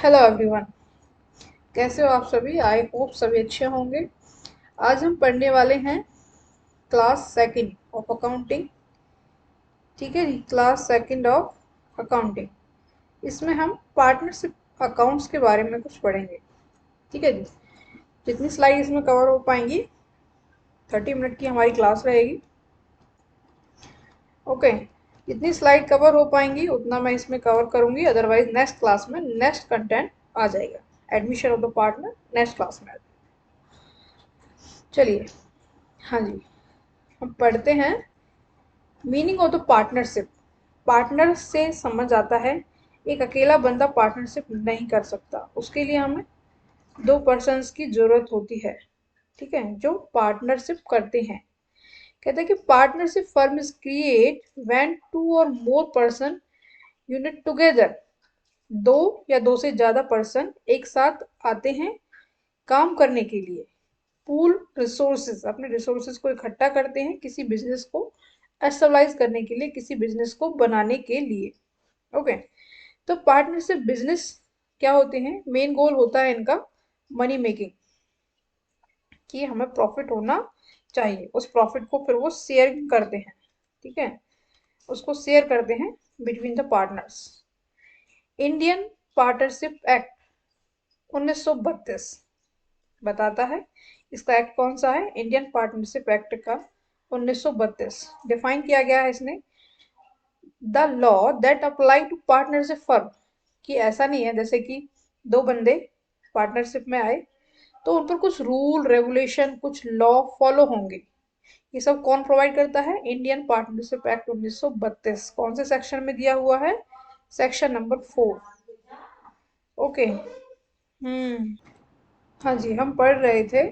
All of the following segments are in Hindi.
Hello everyone. कैसे हो आप सभी? आई होप सभी अच्छे होंगे। आज हम पढ़ने वाले हैं क्लास सेकंड ऑफ अकाउंटिंग। ठीक है जी, क्लास सेकंड ऑफ अकाउंटिंग। इसमें हम पार्टनरशिप अकाउंट्स के बारे में कुछ पढ़ेंगे। ठीक है जी। जितनी स्लाइड इसमें कवर हो पाएंगी, 30 मिनट की हमारी क्लास रहेगी। ओके। जितनी स्लाइड कवर हो पाएंगी उतना मैं इसमें कवर करूंगी, अदरवाइज नेक्स्ट क्लास में नेक्स्ट कंटेंट आ जाएगा। Admission of the partner next class में आ जाएगा। चलिए, हाँ जी, हम पढ़ते हैं meaning of the partnership. Partner से समझ आता है एक अकेला बंदा पार्टनरशिप नहीं कर सकता, उसके लिए हमें दो पर्सन्स की जरूरत होती है। ठीक है, जो पार्टनरशिप करते हैं। कहते हैं कि partnership firm is create when two or more person unit together. दो या दो से ज्यादा पर्सन एक साथ आते हैं काम करने के लिए। पूल रिसोर्सेज, अपने रिसोर्सेज को इकट्ठा करते हैं किसी बिजनेस को एस्टेब्लाइज करने के लिए, किसी बिजनेस को बनाने के लिए। ओके। तो पार्टनरशिप बिजनेस क्या होते हैं? मेन गोल होता है इनका मनी मेकिंग, कि हमें प्रॉफिट होना चाहिए। उस प्रॉफिट को फिर वो शेयर करते हैं। ठीक है, उसको शेयर करते हैं between the partners. Indian partnership act 1932 बताता है। इसका एक्ट कौन सा है? इंडियन पार्टनरशिप एक्ट का 1932 डिफाइन किया गया है इसने। The law that apply to partnership firm, कि ऐसा नहीं है जैसे कि दो बंदे पार्टनरशिप में आए तो उन पर कुछ रूल रेगुलेशन, कुछ लॉ फॉलो होंगे। ये सब कौन प्रोवाइड करता है? Indian partnership act 1932। कौन से सेक्शन में दिया हुआ है? Section number 4। ओके। हाँ जी, हम पढ़ रहे थे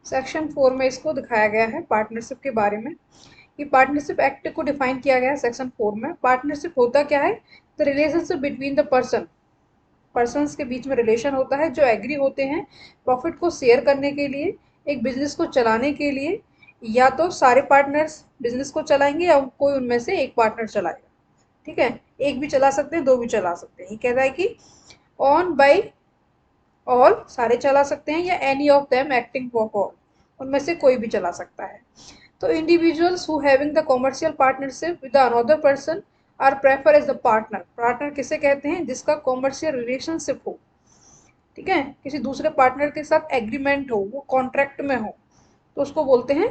सेक्शन 4 में इसको दिखाया गया है पार्टनरशिप के बारे में। कि पार्टनरशिप एक्ट को डिफाइन किया गया है सेक्शन 4 में। पार्टनरशिप होता क्या है? The relationship between the persons के बीच में रिलेशन होता है जो एग्री होते हैं प्रॉफिट को शेयर करने के लिए, एक बिजनेस को चलाने के लिए। या तो सारे पार्टनर्स बिजनेस को चलाएंगे या कोई उनमें से एक पार्टनर चलाएगा। ठीक है, एक भी चला सकते हैं, दो भी चला सकते हैं। ये कहता है कि ऑन बाई ऑल, सारे चला सकते हैं, या any of them acting for all, उनमें से कोई भी चला सकता है। तो individuals who having the commercial partnership with another person are prefer as the partner. Partner किसे कहते हैं? जिसका कॉमर्शियल रिलेशनशिप हो। ठीक है, किसी दूसरे पार्टनर के साथ एग्रीमेंट हो, वो कॉन्ट्रैक्ट में हो, तो उसको बोलते हैं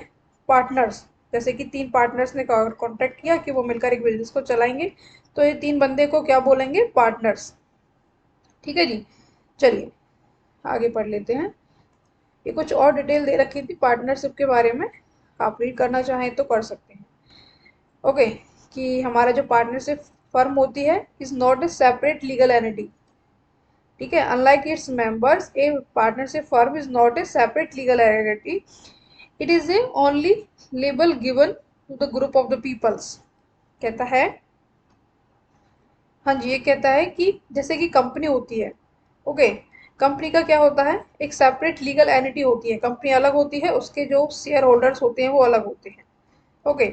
पार्टनर्स। जैसे कि तीन पार्टनर्स ने कॉन्ट्रैक्ट किया कि वो मिलकर एक बिजनेस को चलाएंगे, तो ये तीन बंदे को क्या बोलेंगे? पार्टनर्स। ठीक है जी। चलिए आगे पढ़ लेते हैं। ये कुछ और डिटेल दे रखी थी पार्टनरशिप के बारे में, आप रीड करना चाहें तो कर सकते हैं। ओके। कि हमारा जो पार्टनरशिप फर्म होती है is not a separate legal entity. ठीक है, unlike its members, a partnership firm is not a separate legal entity. It is a only label given to the group of the peoples. कहता है, हाँ जी, ये कहता है कि जैसे कि कंपनी होती है। ओके। कंपनी का क्या होता है? एक सेपरेट लीगल एंटिटी होती है, कंपनी अलग होती है, उसके जो शेयर होल्डर्स होते हैं वो अलग होते हैं। ओके।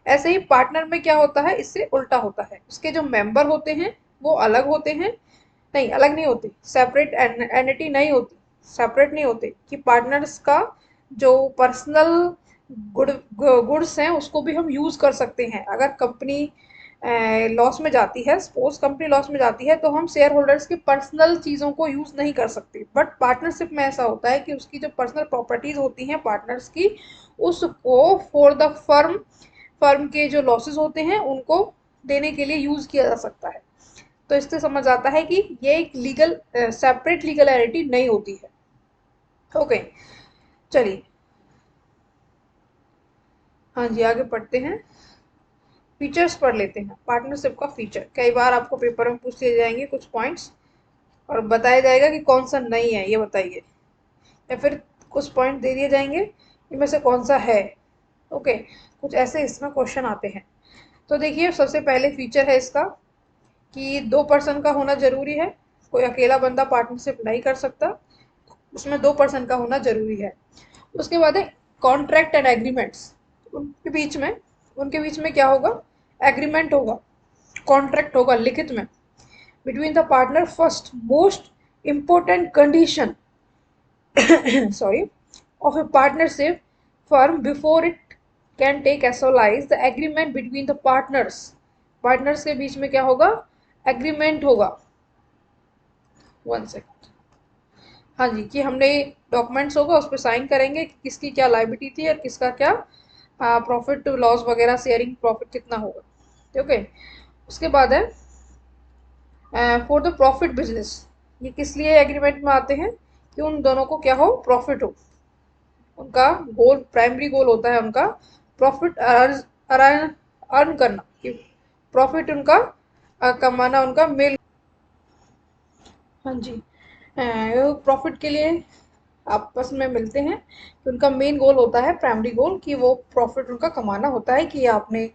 ऐसे ही पार्टनर में क्या होता है? इससे उल्टा होता है, उसके जो मेंबर होते हैं वो अलग होते हैं। नहीं, अलग नहीं होते, सेपरेट एंटिटी नहीं होती, सेपरेट नहीं होते। कि पार्टनर्स का जो पर्सनल गुड्स हैं उसको भी हम यूज कर सकते हैं। अगर कंपनी लॉस में जाती है, सपोज कंपनी लॉस में जाती है, तो हम शेयर होल्डर्स की पर्सनल चीज़ों को यूज़ नहीं कर सकते। बट पार्टनरशिप में ऐसा होता है कि उसकी जो पर्सनल प्रॉपर्टीज होती हैं पार्टनर्स की, उसको फॉर द फर्म के जो लॉसेस होते हैं उनको देने के लिए यूज़ किया जा सकता है। तो इससे समझ आता है कि ये एक लीगल सेपरेट लीगल एंटिटी नहीं होती है। ओके। चलिए, हाँ जी, आगे पढ़ते हैं। फीचर्स पढ़ लेते हैं पार्टनरशिप का। फीचर कई बार आपको पेपर में पूछ लिए जाएंगे कुछ पॉइंट्स, और बताया जाएगा कि कौन सा नहीं है, ये बताइए। या फिर कुछ पॉइंट दे दिए जाएंगे, इनमें से कौन सा है। ओके। कुछ ऐसे इसमें क्वेश्चन आते हैं। तो देखिए, सबसे पहले फीचर है इसका कि दो पर्सन का होना जरूरी है। कोई अकेला बंदा पार्टनरशिप नहीं कर सकता, उसमें दो पर्सन का होना जरूरी है। उसके बाद है कॉन्ट्रैक्ट एंड एग्रीमेंट्स। उनके बीच में उनके बीच में क्या होगा? एग्रीमेंट होगा, कॉन्ट्रैक्ट होगा लिखित में। between the partner. First most important condition sorry of a partnership firm before it can take SOI is the agreement between the partners. Partners के बीच में क्या होगा? एग्रीमेंट होगा. One second. हाँ जी, कि हमने डॉक्यूमेंट्स होगा, उस पर साइन करेंगे कि किसकी क्या लाइबिलिटी थी और किसका क्या प्रॉफिट लॉस वगैरह, शेयरिंग प्रॉफिट कितना होगा. ठीक है. उसके बाद है फॉर द प्रॉफिट बिजनेस. ये किस लिए एग्रीमेंट में आते हैं? कि उन दोनों को क्या हो? प्रॉफिट हो. उनका गोल, प्राइमरी गोल होता है उनका प्रॉफिट अर्न करना, कि प्रॉफिट उनका कमाना, उनका मेल. हाँ जी, प्रॉफिट के लिए आपस में मिलते हैं. कि उनका मेन गोल होता है, प्राइमरी गोल, कि वो प्रॉफिट उनका कमाना होता है. कि आपने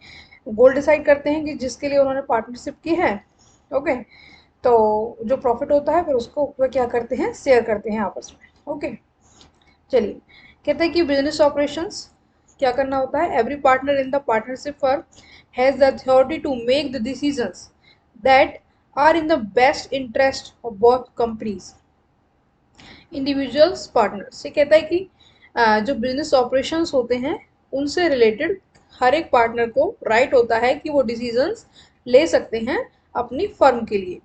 गोल डिसाइड करते हैं कि जिसके लिए उन्होंने पार्टनरशिप की है. ओके. तो जो प्रॉफिट होता है फिर उसको वो क्या करते हैं? शेयर करते हैं आपस में. ओके. चलिए, कहते हैं कि बिजनेस ऑपरेशंस क्या करना होता है? Every partner in the partnership firm has the authority to make the decisions that are in the best interest of both companies individuals partners. ये कहता है कि जो बिजनेस ऑपरेशंस होते हैं उनसे रिलेटेड हर एक पार्टनर को राइट होता है कि वो डिसीजंस ले सकते हैं अपनी फर्म के लिए.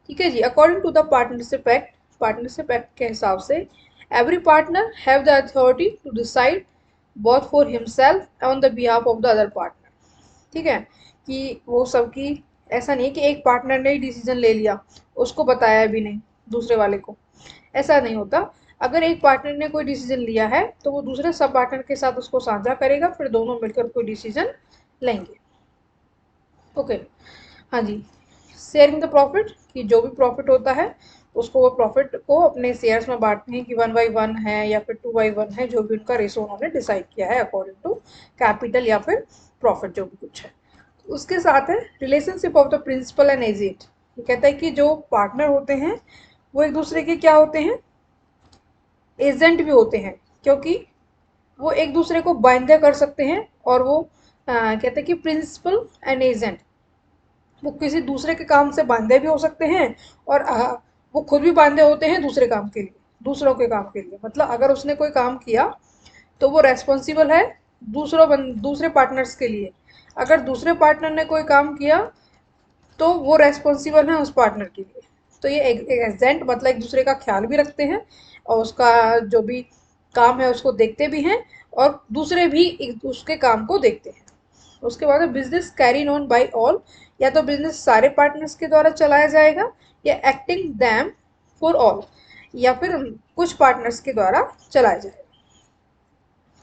ठीक है जी. According to the partnership act के हिसाब से every partner have the authority to decide both for himself on the behalf of the other partner. ठीक है. कि वो सबकी, ऐसा नहीं है कि एक पार्टनर ने ही डिसीजन ले लिया, उसको बताया भी नहीं दूसरे वाले को. ऐसा नहीं होता. अगर एक पार्टनर ने कोई डिसीजन लिया है तो वो दूसरे सब पार्टनर के साथ उसको साझा करेगा, फिर दोनों मिलकर कोई डिसीजन लेंगे. ओके. हाँ जी. शेयरिंग द प्रॉफिट, कि जो भी प्रॉफिट होता है उसको, वो प्रॉफिट को अपने शेयर्स में बांटते हैं, कि 1/1 है या फिर 2/1 है, जो भी उनका रेशो उन्होंने डिसाइड किया है अकॉर्डिंग टू कैपिटल या फिर प्रॉफिट, जो भी कुछ है. उसके साथ है relationship of the principal and agent. ये कहता है कि जो पार्टनर होते हैं वो एक दूसरे के क्या होते हैं? एजेंट भी होते हैं. क्योंकि वो एक दूसरे को बाइंड कर सकते हैं. और वो कहते हैं कि प्रिंसिपल एंड एजेंट, वो किसी दूसरे के काम से बांधे भी हो सकते हैं और वो खुद भी बांधे होते हैं दूसरे काम के लिए, दूसरों के काम के लिए. मतलब अगर उसने कोई काम किया तो वो रेस्पॉन्सिबल है दूसरे पार्टनर्स के लिए. अगर दूसरे पार्टनर ने कोई काम किया तो वो रेस्पॉन्सिबल है उस पार्टनर के लिए. तो ये एजेंट मतलब एक दूसरे का ख्याल भी रखते हैं और उसका जो भी काम है उसको देखते भी हैं, और दूसरे भी उसके काम को देखते हैं. उसके बाद business carry on by all. या तो बिजनेस सारे पार्टनर्स के द्वारा चलाया जाएगा, या एक्टिंग दैम फॉर ऑल, या फिर कुछ पार्टनर्स के द्वारा चलाया जाएगा.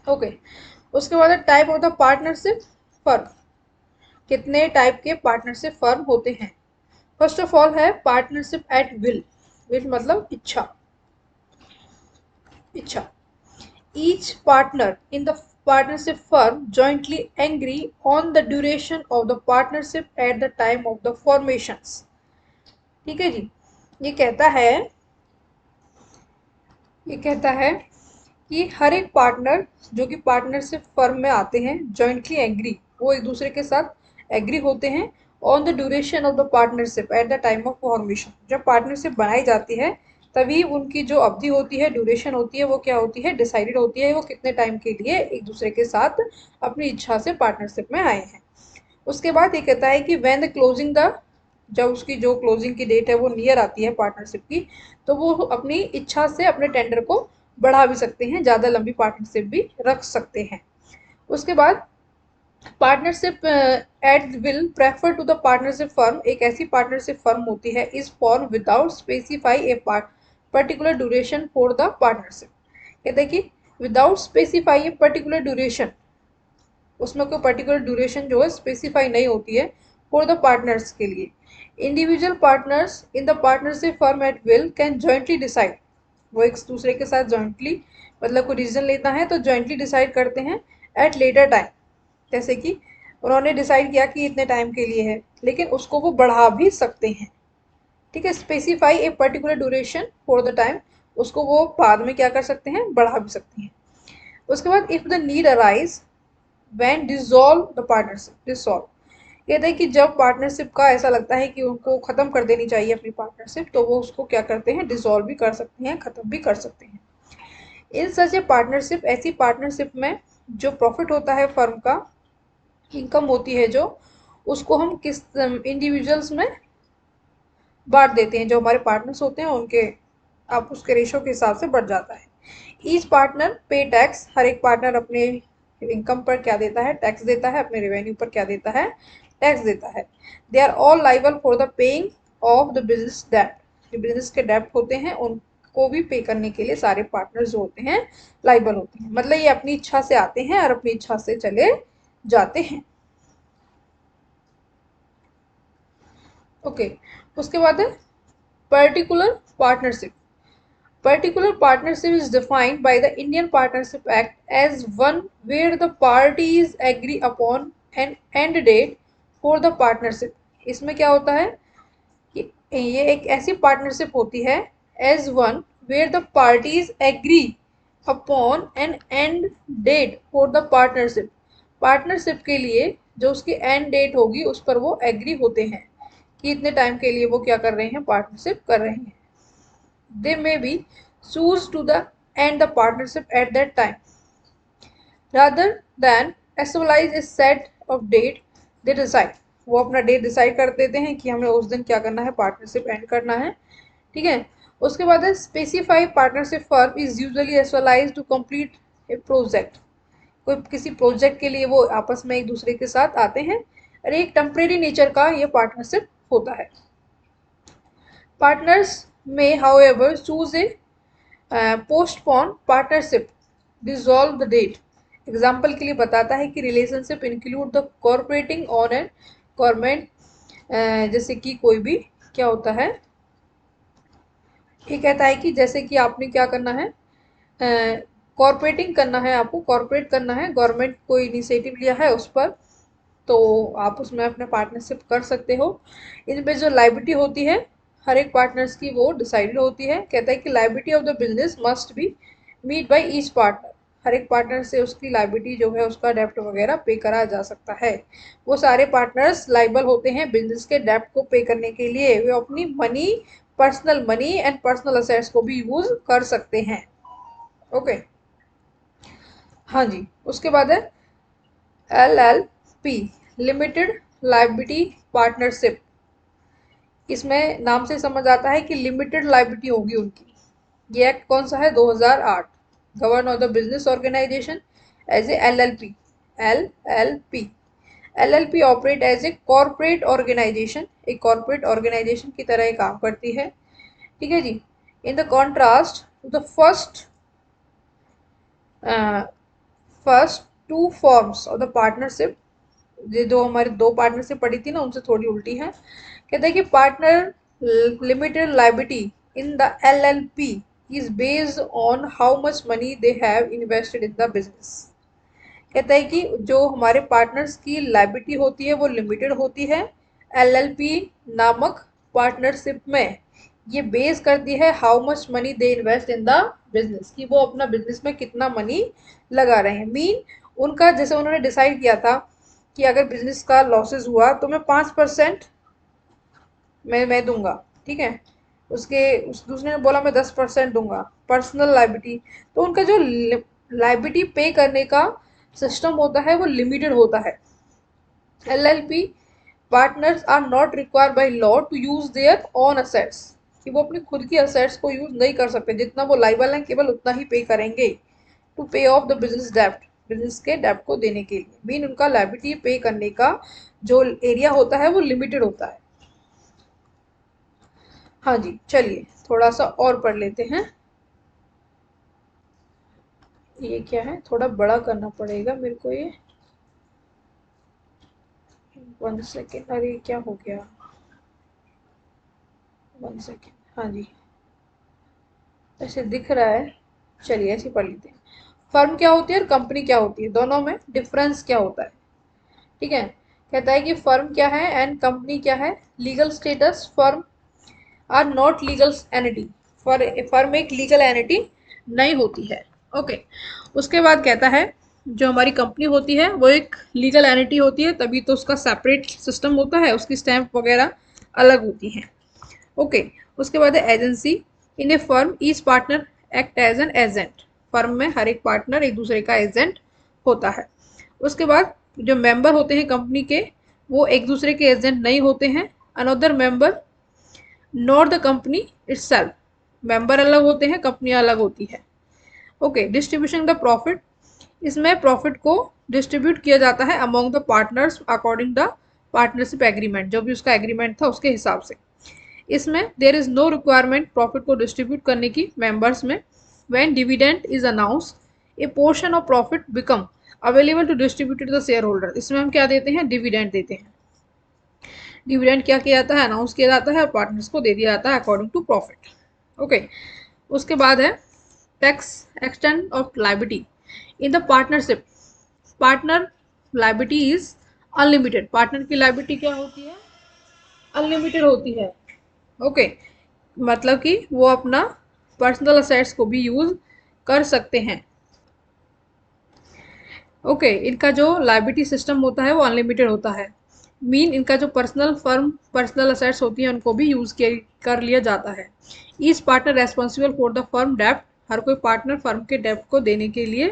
ओके. उसके बाद type of the partnership firm. कितने टाइप के पार्टनरशिप फर्म होते हैं? फर्स्ट ऑफ ऑल है पार्टनरशिप एट विल. विल मतलब इच्छा. इच्छा. Each partner in the partnership firm jointly agree on the duration of the partnership at the time of the formations. ठीक है जी. ये कहता है कि हर एक पार्टनर जो कि पार्टनरशिप फर्म में आते हैं जॉइंटली एग्री, वो एक दूसरे के साथ एग्री होते हैं on the duration of the partnership at the time of formation. जब पार्टनरशिप बनाई जाती है तभी उनकी जो अवधि होती है, ड्यूरेशन होती है, वो क्या होती है? डिसाइडेड होती है. वो कितने टाइम के लिए एक दूसरे के साथ अपनी इच्छा से पार्टनरशिप में आए हैं. उसके बाद ये कहता है कि व्हेन द क्लोजिंग द, जब उसकी जो क्लोजिंग की डेट है वो नियर आती है पार्टनरशिप की, तो वो अपनी इच्छा से अपने टेंडर को बढ़ा भी सकते हैं, ज़्यादा लंबी पार्टनरशिप भी रख सकते हैं. उसके बाद partnership at will prefer to the partnership firm. एक ऐसी पार्टनरशिप फर्म होती है is form without specify a particular duration for the partnership. कहते हैं कि without specify a particular duration, उसमें कोई पर्टिकुलर ड्यूरेशन जो है स्पेसिफाई नहीं होती है फॉर द पार्टनर्स के लिए. Individual partners in the partnership firm at will can jointly decide. वो एक दूसरे के साथ जॉइंटली, मतलब कोई डिसीजन लेता है तो जॉइंटली डिसाइड करते हैं एट लेटर टाइम. जैसे कि उन्होंने डिसाइड किया कि इतने टाइम के लिए है, लेकिन उसको वो बढ़ा भी सकते हैं. ठीक है. Specify a particular duration for the time, उसको वो बाद में क्या कर सकते हैं? बढ़ा भी सकते हैं. उसके बाद if the need arise when dissolve the partnership. Dissolve कहते हैं कि जब पार्टनरशिप का ऐसा लगता है कि उनको खत्म कर देनी चाहिए अपनी पार्टनरशिप, तो वो उसको क्या करते हैं, डिसॉल्व भी कर सकते हैं, खत्म भी कर सकते हैं। इन सच ए पार्टनरशिप, ऐसी पार्टनरशिप में जो प्रॉफिट होता है फर्म का, इनकम होती है जो, उसको हम किस इंडिविजुअल्स में बांट देते हैं। जो हमारे पार्टनर्स होते हैं उनके आप उसके रेशो के हिसाब से बढ़ जाता है। ईच पार्टनर पे टैक्स, हर एक पार्टनर अपने इनकम पर क्या देता है, टैक्स देता है, अपने रेवेन्यू पर क्या देता है, टैक्स देता है। They are all liable for the paying of the business डेब्ट, जो बिजनेस के डेब्ट होते हैं उनको भी पे करने के लिए सारे पार्टनर्स जो होते हैं लाइबल होते हैं। मतलब ये अपनी इच्छा से आते हैं और अपनी इच्छा से चले जाते हैं। ओके, उसके बाद है particular partnership. Particular partnership is defined by the Indian Partnership Act as one where the parties agree upon an end date for the partnership। इसमें क्या होता है कि ये एक ऐसी पार्टनरशिप होती है as one where the parties agree upon an end date for the partnership। Partnership के लिए जो उसकी एंड डेट होगी उस पर वो एग्री होते हैं कि इतने टाइम के लिए वो क्या कर रहे हैं, पार्टनरशिप कर रहे हैं। They may be choose to the end the partnership at that time rather than establish a set of date they decide। वो अपना डेट डिसाइड कर देते हैं कि हमें उस दिन क्या करना है, पार्टनरशिप एंड करना है। ठीक है, उसके बाद है specified partnership firm is usually specialized to complete a project. कोई किसी प्रोजेक्ट के लिए वो आपस में एक दूसरे के साथ आते हैं और एक टेम्परेरी नेचर का ये पार्टनरशिप होता है। पार्टनर्स में however choose a postpone partnership dissolve the date. Example के लिए बताता है कि relationship include the corporating on and government, जैसे कि कोई भी क्या होता है, ये कहता है कि जैसे कि आपने क्या करना है, कॉर्पोरेटिंग करना है, आपको कॉर्पोरेट करना है, गवर्नमेंट कोई इनिशिएटिव लिया है उस पर, तो आप उसमें अपना पार्टनरशिप कर सकते हो। इनमें जो लाइबिलिटी होती है हर एक पार्टनर्स की वो डिसाइडेड होती है। कहता है कि liability of the business must be meet by each partner. हर एक पार्टनर से उसकी लाइबिलिटी जो है उसका डेप्ट वगैरह पे करा जा सकता है। वो सारे पार्टनर्स लाइबल होते हैं बिजनेस के डेप्ट को पे करने के लिए। वे अपनी money, personal money and personal assets को भी यूज कर सकते हैं। ओके, हाँ जी, उसके बाद है LLP, लिमिटेड लाइबिलिटी पार्टनरशिप। इसमें नाम से समझ आता है कि लिमिटेड लाइबिलिटी होगी उनकी। ये एक्ट कौन सा है, 2008। Govern of the business organization as a LLP। LLP LLP operate as a corporate organization, एक कॉर्पोरेट ऑर्गेनाइजेशन की तरह काम करती है। ठीक है जी। In the contrast the first two forms of the partnership, ये जो हमारी दो पार्टनरशिप पड़ी थी ना उनसे थोड़ी उल्टी है। कहते हैं कि partner limited liability in the LLP is based on how much money they have invested in the business. कहता है कि जो हमारे पार्टनर्स की लाइबिलिटी होती है वो लिमिटेड होती है LLP नामक पार्टनरशिप में। ये बेस करती है how much money they invest in the business, कि वो अपना बिजनेस में कितना मनी लगा रहे हैं। मीन उनका जैसे उन्होंने डिसाइड किया था कि अगर बिजनेस का लॉसेस हुआ तो मैं 5% मैं दूंगा। ठीक है, उसके उस दूसरे ने बोला मैं 10% दूंगा। पर्सनल लाइबिलिटी, तो उनका जो लाइबिलिटी पे करने का सिस्टम होता है वो लिमिटेड होता है। LLP partners are not required by law to use their own assets, कि वो अपनी खुद की असेट्स को यूज नहीं कर सकते। जितना वो लाइबल हैं केवल उतना ही पे करेंगे टू पे ऑफ द बिजनेस डेब्ट, बिजनेस के डेब्ट को देने के लिए। मीन उनका लाइबिलिटी पे करने का जो एरिया होता है वो लिमिटेड होता है। हाँ जी, चलिए थोड़ा सा और पढ़ लेते हैं। ये क्या है, थोड़ा बड़ा करना पड़ेगा मेरे को ये। 1 सेकेंड, अरे क्या हो गया, 1 सेकेंड। हाँ जी, ऐसे दिख रहा है, चलिए ऐसे पढ़ लेते हैं। फर्म क्या होती है और कंपनी क्या होती है, दोनों में डिफरेंस क्या होता है। ठीक है, कहता है कि फर्म क्या है एंड कंपनी क्या है। Legal status, firm are not legal entity, firm एक लीगल एनिटी नहीं होती है। ओके, उसके बाद कहता है जो हमारी कंपनी होती है वो एक लीगल एंटिटी होती है, तभी तो उसका सेपरेट सिस्टम होता है, उसकी स्टैंप वगैरह अलग होती हैं। ओके। उसके बाद है agency. In a firm each partner act as an agent. Firm में हर एक पार्टनर एक दूसरे का एजेंट होता है। उसके बाद जो मेंबर होते हैं कंपनी के, वो एक दूसरे के एजेंट नहीं होते हैं। Another member not the company itself. Member अलग होते हैं, कंपनी अलग होती है। ओके। Distribution the profit. इसमें प्रॉफिट को डिस्ट्रीब्यूट किया जाता है among the partners according the partnership agreement, जो भी उसका एग्रीमेंट था उसके हिसाब से। इसमें there is no requirement profit को डिस्ट्रीब्यूट करने की मेंबर्स में। When dividend is announced a portion of profit become available to distribute to the share holder. इसमें हम क्या देते हैं, डिविडेंड देते हैं। डिविडेंड क्या किया जाता है, अनाउंस किया जाता है और पार्टनर्स को दे दिया जाता है अकॉर्डिंग टू प्रॉफिट। ओके। उसके बाद है tax extend of liability in the partnership. Partner liability is unlimited. Partner की लायबिलिटी क्या होती है, अनलिमिटेड होती है। ओके। मतलब कि वो अपना पर्सनल असेट्स को भी यूज कर सकते हैं। ओके। इनका जो लायबिलिटी सिस्टम होता है वो अनलिमिटेड होता है। मीन इनका जो पर्सनल असेट्स होती हैं उनको भी यूज कर लिया जाता है। Each partner responsible for the firm डेप्ट। हर कोई पार्टनर फर्म के डेप्ट को देने के लिए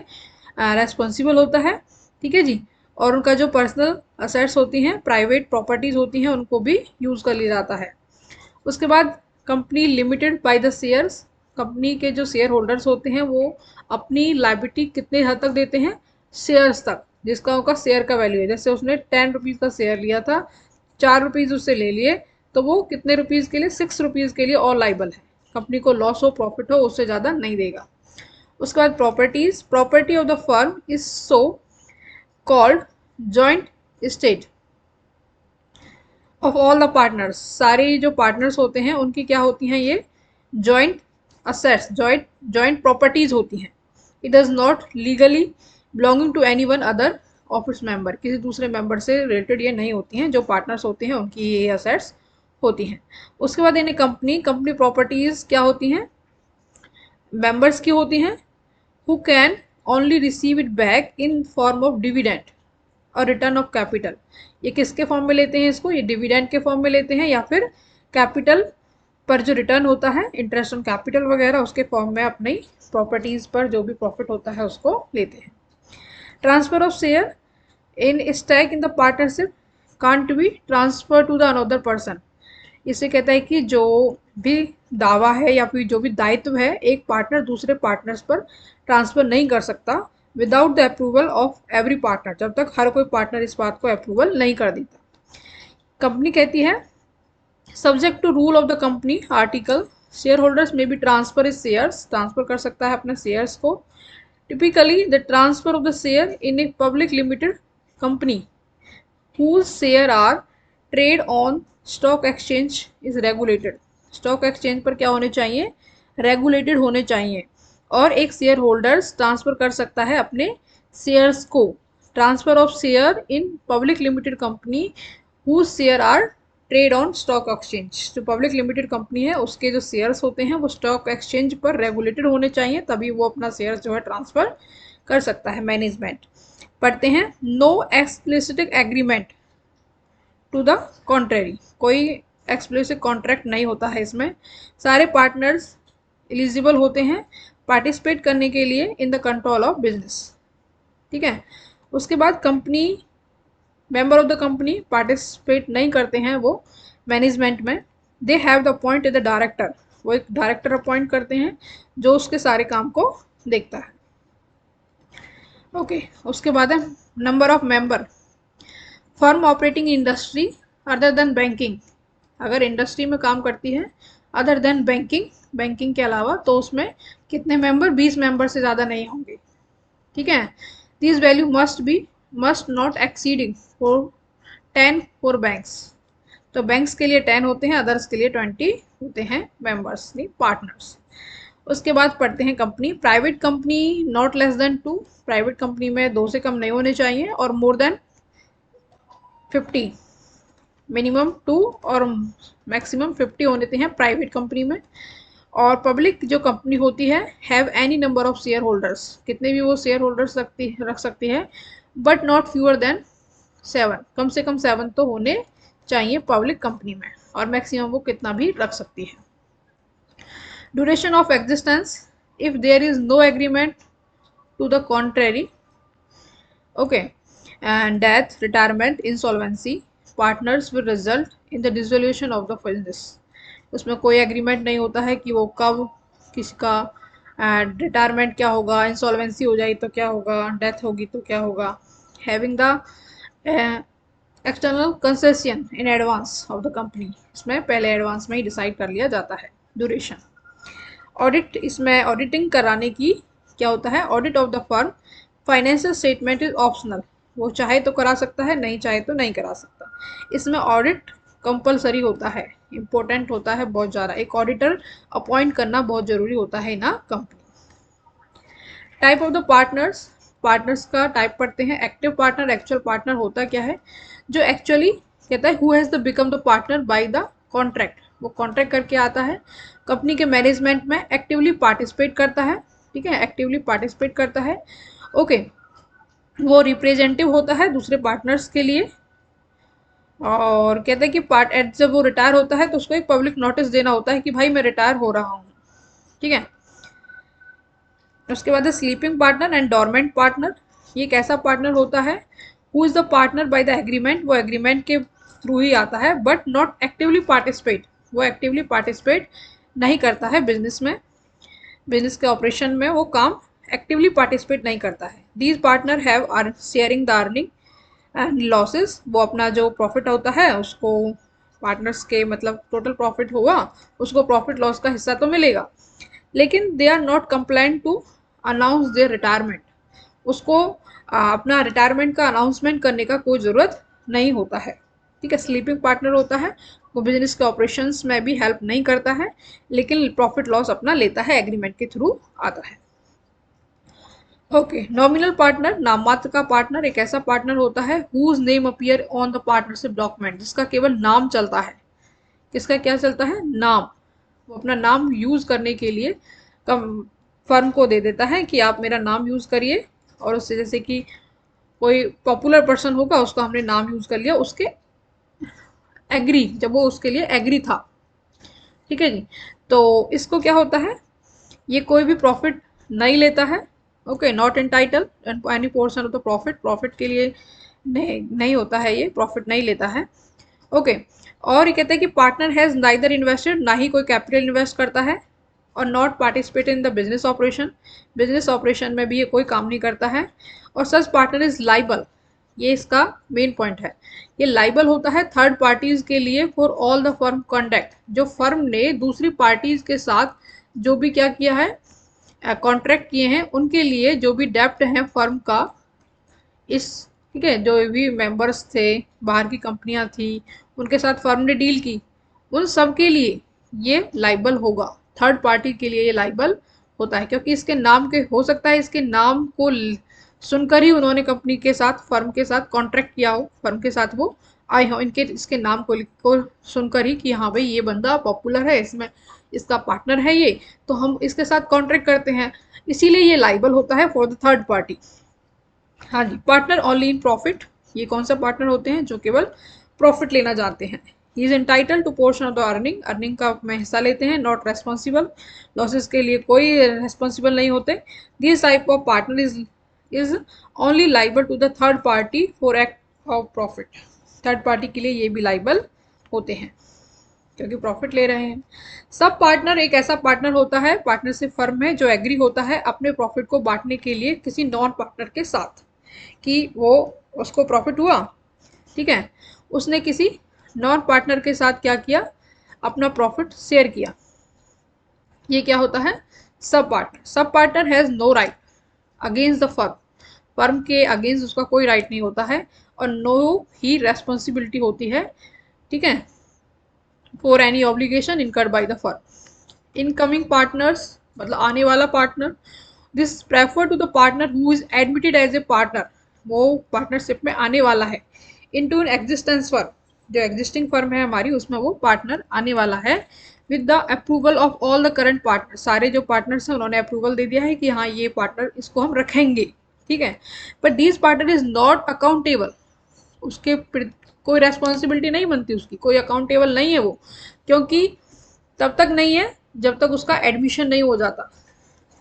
रेस्पॉन्सिबल होता है। ठीक है जी। और उनका जो पर्सनल असेट्स होती हैं, प्राइवेट प्रॉपर्टीज होती हैं, उनको भी यूज कर लिया जाता है। उसके बाद company limited by the shares. Company के जो शेयर होल्डर्स होते हैं वो अपनी लायबिलिटी कितने हद तक देते हैं, शेयर्स तक, जिसका उनका शेयर का वैल्यू है। जैसे उसने 10 रुपीज़ का शेयर लिया था, 4 रुपीज़ उससे ले लिए, तो वो कितने रुपीज़ के लिए, 6 रुपीज़ के लिए और लाइबल है। कंपनी को लॉस हो प्रॉफिट हो उससे ज़्यादा नहीं देगा। उसके बाद properties. Property of the firm is so called joint state of all the partners. सारे जो पार्टनर्स होते हैं उनकी क्या होती हैं, ये जॉइंट असेट्स, जॉइंट प्रॉपर्टीज होती हैं। It does not legally belonging to any one other of its member. किसी दूसरे मेंबर से रिलेटेड ये नहीं होती हैं। जो पार्टनर्स होते हैं उनकी ये असेट्स होती हैं। उसके बाद इन्हें कंपनी प्रॉपर्टीज क्या होती हैं, मेंबर्स की होती हैं, who can only receive it back in form of dividend और रिटर्न ऑफ कैपिटल। ये किसके फॉर्म में लेते हैं इसको, ये डिविडेंड के फॉर्म में लेते हैं, या फिर कैपिटल पर जो रिटर्न होता है, इंटरेस्ट ऑन कैपिटल वगैरह, उसके फॉर्म में अपनी प्रॉपर्टीज पर जो भी प्रॉफिट होता है उसको लेते हैं। Transfer of share in stack in the partnership can't be transfer to the another person. इसे कहता है कि जो भी दावा है या फिर जो भी दायित्व है, एक पार्टनर दूसरे पार्टनर्स पर ट्रांसफर नहीं कर सकता without the approval of every partner, जब तक हर कोई पार्टनर इस बात को अप्रूवल नहीं कर देता। कंपनी कहती है subject to rule of the company article, share holders में भी ट्रांसफर इज शेयर्स। ट्रांसफर कर सकता है अपने शेयर्स को। Typically the transfer of the share in a public limited company whose share are trade on stock exchange is regulated. Stock exchange पर क्या होने चाहिए, रेगुलेटेड होने चाहिए। और एक शेयर होल्डर्स ट्रांसफर कर सकता है अपने शेयर्स को। Transfer of share in public limited company whose share are trade on stock exchange. जो पब्लिक लिमिटेड कंपनी है उसके जो शेयर्स होते हैं वो स्टॉक एक्सचेंज पर रेगुलेटेड होने चाहिए, तभी वो अपना शेयर जो है ट्रांसफर कर सकता है मैनेजमेंट। पढ़ते हैं no explicit agreement to the contrary. कोई एक्सप्लिसिट कॉन्ट्रैक्ट नहीं होता है इसमें। सारे पार्टनर्स एलिजिबल होते हैं पार्टिसिपेट करने के लिए in the control of business. ठीक है। उसके बाद company member of the company participate नहीं करते हैं वो मैनेजमेंट में। They have the appoint the director. वो एक डायरेक्टर अपॉइंट करते हैं जो उसके सारे काम को देखता है। ओके। उसके बाद है number of member. Firm operating industry other than banking. अगर इंडस्ट्री में काम करती है अदर देन बैंकिंग के अलावा, तो उसमें कितने मेंबर, 20 मेंबर से ज़्यादा नहीं होंगे। ठीक है। This value must not exceeding for 10 for banks. तो बैंक्स के लिए 10 होते हैं, अदर्स के लिए 20 होते हैं मेंबर्स, नहीं पार्टनर्स। उसके बाद पढ़ते हैं company. Private company not less than 2। Private company में 2 से कम नहीं होने चाहिए, और मोर देन 50। मिनिमम 2 और मैक्सिमम 50 होते हैं प्राइवेट कंपनी में। और पब्लिक जो कंपनी होती है have any number of share holders, कितने भी वो शेयर होल्डर्स रख सकती है, बट नॉट फ्यूअर देन 7, कम से कम 7 तो होने चाहिए पब्लिक कंपनी में, और मैक्सिमम वो कितना भी रख सकती है। Duration of existence, if there is no agreement to the contrary, okay, and death, retirement, insolvency, partners will result in the dissolution of the business. उसमें कोई एग्रीमेंट नहीं होता है कि वो कब किसका रिटायरमेंट क्या होगा, इंसॉल्वेंसी हो जाए तो क्या होगा, डेथ होगी तो क्या होगा। Having the external concession in advance of the company, इसमें पहले एडवांस में ही डिसाइड कर लिया जाता है। ड्यूरेशन, ऑडिट, इसमें ऑडिटिंग कराने की क्या होता है, audit of the firm, financial statement is optional, वो चाहे तो करा सकता है, नहीं चाहे तो नहीं करा सकता। इसमें ऑडिट कंपलसरी होता है, इंपॉर्टेंट होता है बहुत ज़्यादा, एक ऑडिटर अपॉइंट करना बहुत ज़रूरी होता है ना company. Type of the partners, partners का टाइप पढ़ते हैं। एक्टिव पार्टनर, एक्चुअल पार्टनर होता क्या है, जो एक्चुअली कहता है who has the become the partner by the contract, वो कॉन्ट्रैक्ट करके आता है, कंपनी के मैनेजमेंट में एक्टिवली पार्टिसिपेट करता है, ठीक है, एक्टिवली पार्टिसिपेट करता है, ओके। वो रिप्रेजेंटेटिव होता है दूसरे पार्टनर्स के लिए, और कहते हैं कि जब वो रिटायर होता है तो उसको एक पब्लिक नोटिस देना होता है कि भाई मैं रिटायर हो रहा हूँ, ठीक है। उसके बाद है sleeping partner and dormant partner, ये एक ऐसा पार्टनर होता है who is the partner by the agreement, वो एग्रीमेंट के थ्रू ही आता है, बट नॉट एक्टिवली पार्टिसिपेट, वो एक्टिवली पार्टिसिपेट नहीं करता है बिजनेस में, बिजनेस के ऑपरेशन में वो काम एक्टिवली पार्टिसिपेट नहीं करता है। These partner have are sharing the earning and losses, वो अपना जो प्रॉफिट होता है उसको पार्टनर्स के, मतलब टोटल प्रॉफिट होगा उसको प्रॉफिट लॉस का हिस्सा तो मिलेगा, लेकिन they are not compliant to announce their retirement, उसको अपना रिटायरमेंट का अनाउंसमेंट करने का कोई ज़रूरत नहीं होता है, ठीक है। स्लीपिंग पार्टनर होता है वो बिजनेस के ऑपरेशंस में भी हेल्प नहीं करता है, लेकिन प्रॉफिट लॉस अपना लेता है, एग्रीमेंट के थ्रू आता है, ओके। नॉमिनल पार्टनर, नाम मात्र का पार्टनर, एक ऐसा पार्टनर होता है whose name appear on the partnership document, जिसका केवल नाम चलता है, किसका क्या चलता है, नाम, वो अपना नाम यूज़ करने के लिए फर्म को दे देता है कि आप मेरा नाम यूज़ करिए, और उससे जैसे कि कोई पॉपुलर पर्सन होगा उसका हमने नाम यूज़ कर लिया, उसके एग्री, जब वो उसके लिए एग्री था, ठीक है जी। तो इसको क्या होता है, ये कोई भी प्रॉफिट नहीं लेता है, okay, not entitle any portion of the profit, profit के लिए नहीं होता है, ये प्रॉफिट नहीं लेता है, ओके। और ये कहते हैं कि पार्टनर हैज़ नाइदर इन्वेस्टेड, ना ही कोई कैपिटल इन्वेस्ट करता है, और not participate in the business operation, business operation में भी ये कोई काम नहीं करता है, और सच पार्टनर इज लाइबल, ये इसका मेन पॉइंट है, ये लाइबल होता है थर्ड पार्टीज के लिए for all the firm contract, जो फर्म ने दूसरी पार्टीज के साथ जो भी क्या किया है, कॉन्ट्रैक्ट किए हैं, उनके लिए जो भी डेप्ट है फर्म का, इस, ठीक है, जो भी मेंबर्स थे, बाहर की कंपनियां थी, उनके साथ फर्म ने डील की, उन सब के लिए ये लाइबल होगा, थर्ड पार्टी के लिए ये लाइबल होता है, क्योंकि इसके नाम के, हो सकता है इसके नाम को सुनकर ही उन्होंने कंपनी के साथ, फर्म के साथ कॉन्ट्रैक्ट किया हो, फर्म के साथ वो आए हो, इनके इसके नाम को सुनकर ही कि हाँ भाई ये बंदा पॉपुलर है, इसमें इसका पार्टनर है ये, तो हम इसके साथ कॉन्ट्रैक्ट करते हैं, इसीलिए ये लाइबल होता है फॉर द थर्ड पार्टी। हाँ जी, पार्टनर ओनली इन प्रॉफिट, ये कौन सा पार्टनर होते हैं, जो केवल प्रॉफिट लेना जानते हैं। He is entitle to portion of the earning, earning का में हिस्सा लेते हैं, नॉट रेस्पॉन्सिबल, लॉसेस के लिए कोई रेस्पॉन्सिबल नहीं होते। This type of partner is only liable to the third party for act of profit, third party के लिए ये भी लाइबल होते हैं क्योंकि प्रॉफिट ले रहे हैं। सब पार्टनर, एक ऐसा पार्टनर होता है पार्टनरशिप फर्म में जो एग्री होता है अपने प्रॉफिट को बांटने के लिए किसी नॉन पार्टनर के साथ, कि वो, उसको प्रॉफिट हुआ, ठीक है, उसने किसी नॉन पार्टनर के साथ क्या किया, अपना प्रॉफिट शेयर किया, ये क्या होता है, सब पार्टनर। सब partner has no right against the firm, firm के अगेंस्ट उसका कोई राइट नहीं होता है, और नो ही रेस्पॉन्सिबिलिटी होती है, ठीक है, for any obligation incurred by the firm. Incoming partners मतलब आने वाला partner, this prefer to the partner who is admitted as a partner, वो पार्टनरशिप में आने वाला है, इनटू एन एग्जिस्टेंस फर्म, जो एग्जिस्टिंग फर्म है हमारी उसमें वो पार्टनर आने वाला है, with the approval of all the current partner, सारे जो पार्टनर्स हैं उन्होंने अप्रूवल दे दिया है कि हाँ ये पार्टनर इसको हम रखेंगे, ठीक है। But this partner is not accountable, उसके कोई रेस्पॉन्सिबिलिटी नहीं बनती, उसकी कोई अकाउंटेबल नहीं है वो, क्योंकि तब तक नहीं है जब तक उसका एडमिशन नहीं हो जाता,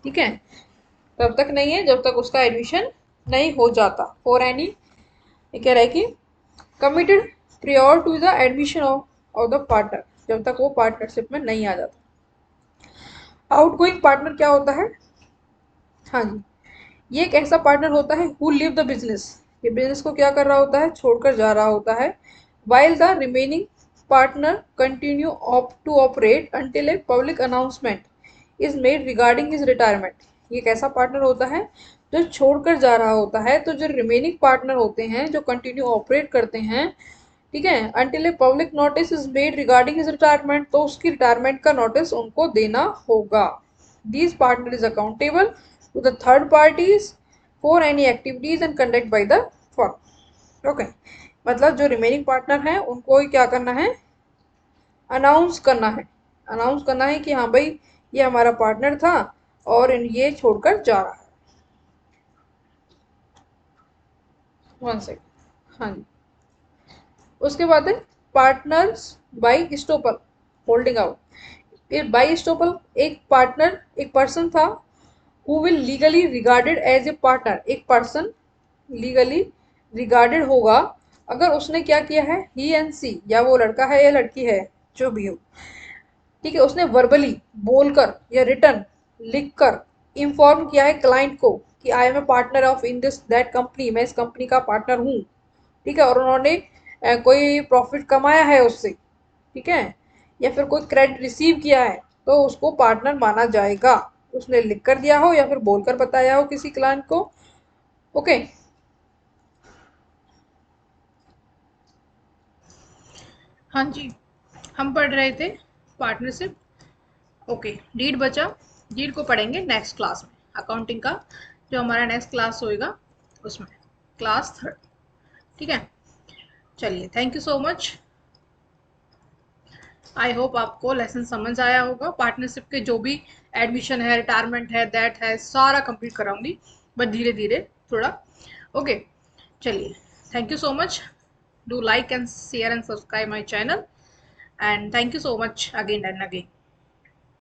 ठीक है। तब तक नहीं है जब तक उसका एडमिशन नहीं हो जाता। फॉर एनी, ये कह रहा है कि committed prior to the admission of the partner, जब तक वो पार्टनरशिप में नहीं आ जाता। आउटगोइंग पार्टनर क्या होता है? हाँ जी, ये एक ऐसा पार्टनर होता है हु लीव द बिजनेस, ये बिजनेस को क्या कर रहा होता है, छोड़कर जा रहा होता है। While the remaining partner continue to operate until a public announcement is made regarding his retirement. ये एक ऐसा पार्टनर होता है जो छोड़कर जा रहा होता है, तो जो रिमेनिंग पार्टनर होते हैं जो कंटिन्यू ऑपरेट करते हैं, ठीक है, until a public notice is made regarding his retirement, तो उसकी रिटायरमेंट का नोटिस उनको देना होगा। This partner is accountable to the third parties for any activities and conduct by the firm. Okay, मतलब जो रिमेनिंग पार्टनर हैं उनको ही क्या करना है, अनाउंस करना है, अनाउंस करना है कि हाँ भाई ये हमारा पार्टनर था और ये छोड़कर जा रहा है। वन सेकेंड, हाँ जी। उसके बाद है partners by estoppel holding out. ये बाई स्टोपल एक पार्टनर, एक पर्सन था who will legally regarded as a partner, एक पर्सन लीगली रिगार्डेड होगा अगर उसने क्या किया है, ही एंड सी, या वो लड़का है या लड़की है जो भी हो, ठीक है, उसने वर्बली बोलकर या रिटर्न लिखकर इन्फॉर्म किया है क्लाइंट को कि I am a partner of in this that company, मैं इस कंपनी का पार्टनर हूँ, ठीक है, और उन्होंने कोई प्रॉफिट कमाया है उससे, ठीक है, या फिर कोई क्रेडिट रिसीव किया है, तो उसको पार्टनर माना जाएगा। उसने लिख कर दिया हो या फिर बोलकर बताया हो किसी क्लाइंट को। ओके, हाँ जी, हम पढ़ रहे थे पार्टनरशिप। ओके, डीड बचा, डीड को पढ़ेंगे नेक्स्ट क्लास में, अकाउंटिंग का जो हमारा नेक्स्ट क्लास होएगा उसमें, क्लास 3, ठीक है। चलिए, thank you so much. I hope आपको लेसन समझ आया होगा। पार्टनरशिप के जो भी एडमिशन है, रिटायरमेंट है, दैट है, सारा कंप्लीट कराऊंगी, बट धीरे धीरे थोड़ा। ओके, चलिए, thank you so much. Do like and share and subscribe my channel, and thank you so much again and again.